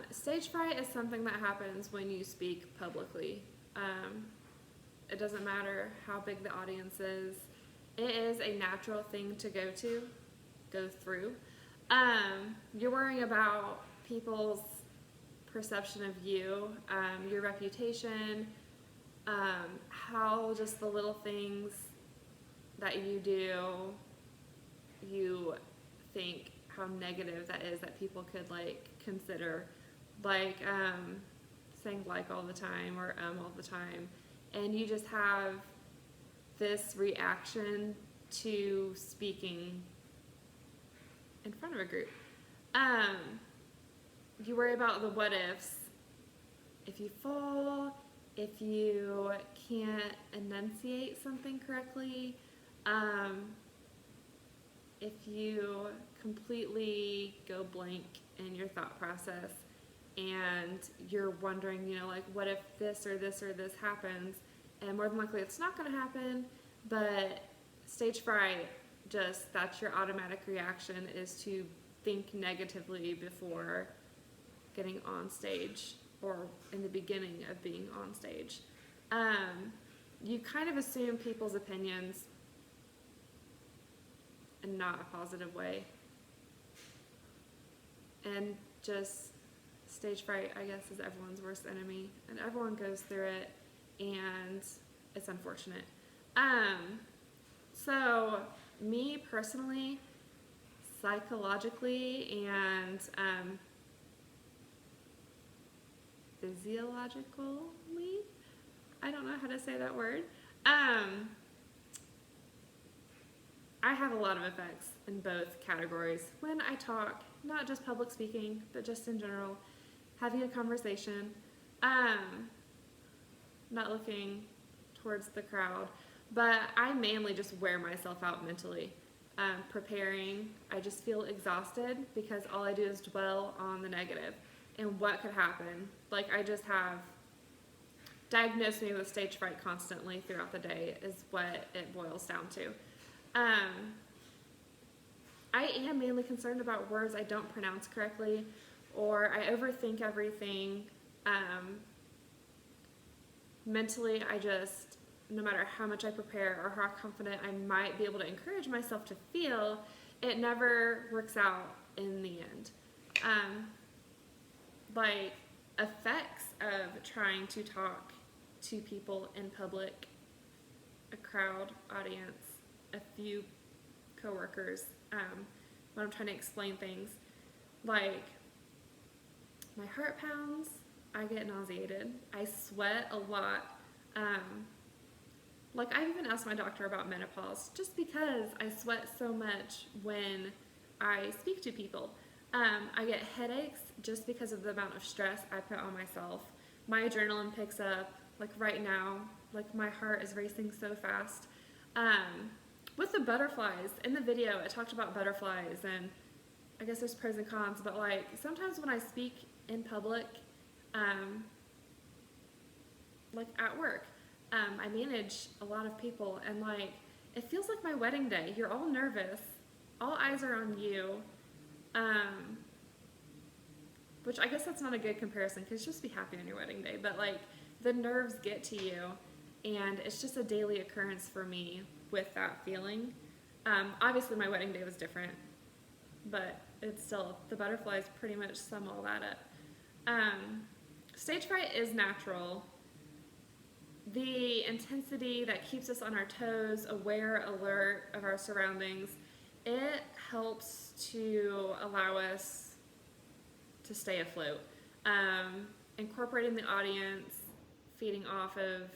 Stage fright is something that happens when you speak publicly. It doesn't matter how big the audience is. It is a natural thing to go through. You're worrying about people's perception of you, your reputation, how just the little things that you do, you think how negative that is that people could like consider, like saying like all the time or all the time, and you just have this reaction to speaking in front of a group. You worry about the what ifs. If you fall, if you can't enunciate something correctly, if you completely go blank in your thought process and you're wondering, like, what if this or this or this happens? And more than likely it's not going to happen, but stage fright, that's your automatic reaction, is to think negatively before getting on stage or in the beginning of being on stage. You kind of assume people's opinions in not a positive way. And just stage fright, I guess, is everyone's worst enemy, and everyone goes through it, and it's unfortunate. So me personally, psychologically and physiologically, I don't know how to say that word, I have a lot of effects in both categories when I talk, not just public speaking, but just in general, having a conversation, not looking towards the crowd, but I mainly just wear myself out mentally. Preparing, I just feel exhausted because all I do is dwell on the negative and what could happen. Like, I just have diagnosed me with stage fright constantly throughout the day is what it boils down to. I am mainly concerned about words I don't pronounce correctly, or I overthink everything. Mentally, no matter how much I prepare or how confident I might be able to encourage myself to feel, it never works out in the end. Like, effects of trying to talk to people in public, a crowd, audience, a few coworkers, when I'm trying to explain things, like, my heart pounds, I get nauseated, I sweat a lot. Like, I've even asked my doctor about menopause just because I sweat so much when I speak to people. I get headaches just because of the amount of stress I put on myself. My adrenaline picks up, like right now, like my heart is racing so fast. With the butterflies, in the video it talked about butterflies, and I guess there's pros and cons, but like sometimes when I speak in public, like at work, I manage a lot of people, and like it feels like my wedding day. You're all nervous, all eyes are on you, which I guess that's not a good comparison because just be happy on your wedding day, but like the nerves get to you, and it's just a daily occurrence for me with that feeling. Obviously my wedding day was different, but it's still, the butterflies pretty much sum all that up. Stage fright is natural. The intensity that keeps us on our toes, aware, alert of our surroundings, it helps to allow us to stay afloat. Incorporating the audience, feeding off of,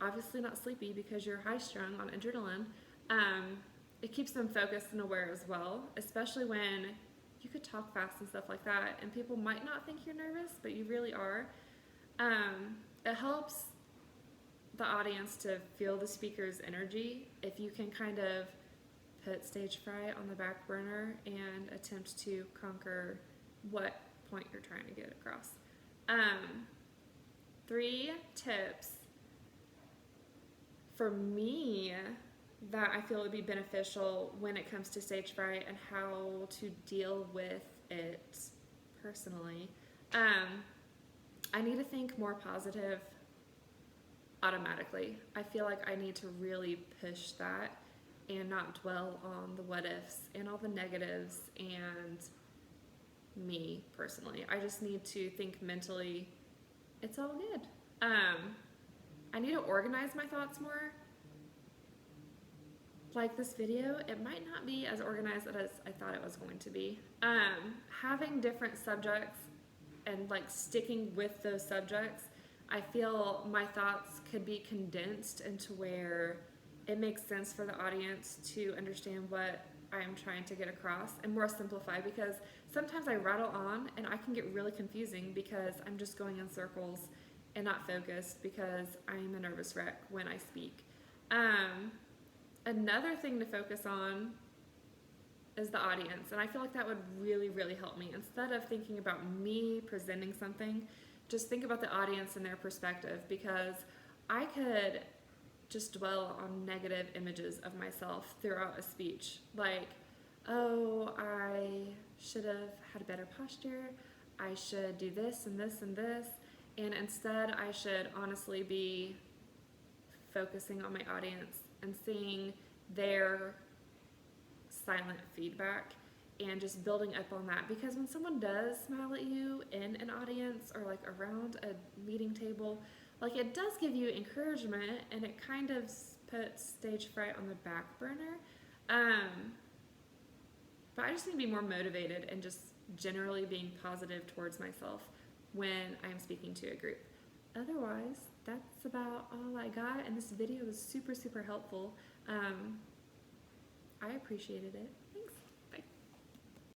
obviously not sleepy because you're high strung on adrenaline, it keeps them focused and aware as well, especially when you could talk fast and stuff like that and people might not think you're nervous, but you really are. It helps the audience to feel the speaker's energy if you can kind of put stage fright on the back burner and attempt to conquer what point you're trying to get across. 3 tips for me that I feel would be beneficial when it comes to stage fright and how to deal with it personally. I need to think more positive automatically. I feel like I need to really push that and not dwell on the what ifs and all the negatives and me personally. I just need to think mentally, it's all good. I need to organize my thoughts more. Like this video, it might not be as organized as I thought it was going to be. Having different subjects and like sticking with those subjects, I feel my thoughts could be condensed into where it makes sense for the audience to understand what I'm trying to get across and more simplify, because sometimes I rattle on and I can get really confusing because I'm just going in circles and not focused because I'm a nervous wreck when I speak. Another thing to focus on is the audience, and I feel like that would really, really help me. Instead of thinking about me presenting something, just think about the audience and their perspective, because I could just dwell on negative images of myself throughout a speech. Like, oh, I should have had a better posture, I should do this and this and this, and instead I should honestly be focusing on my audience and seeing their silent feedback and just building up on that. Because when someone does smile at you in an audience or like around a meeting table, like it does give you encouragement and it kind of puts stage fright on the back burner. But I just need to be more motivated and just generally being positive towards myself when I'm speaking to a group. Otherwise, that's about all I got, and this video was super, super helpful. I appreciated it.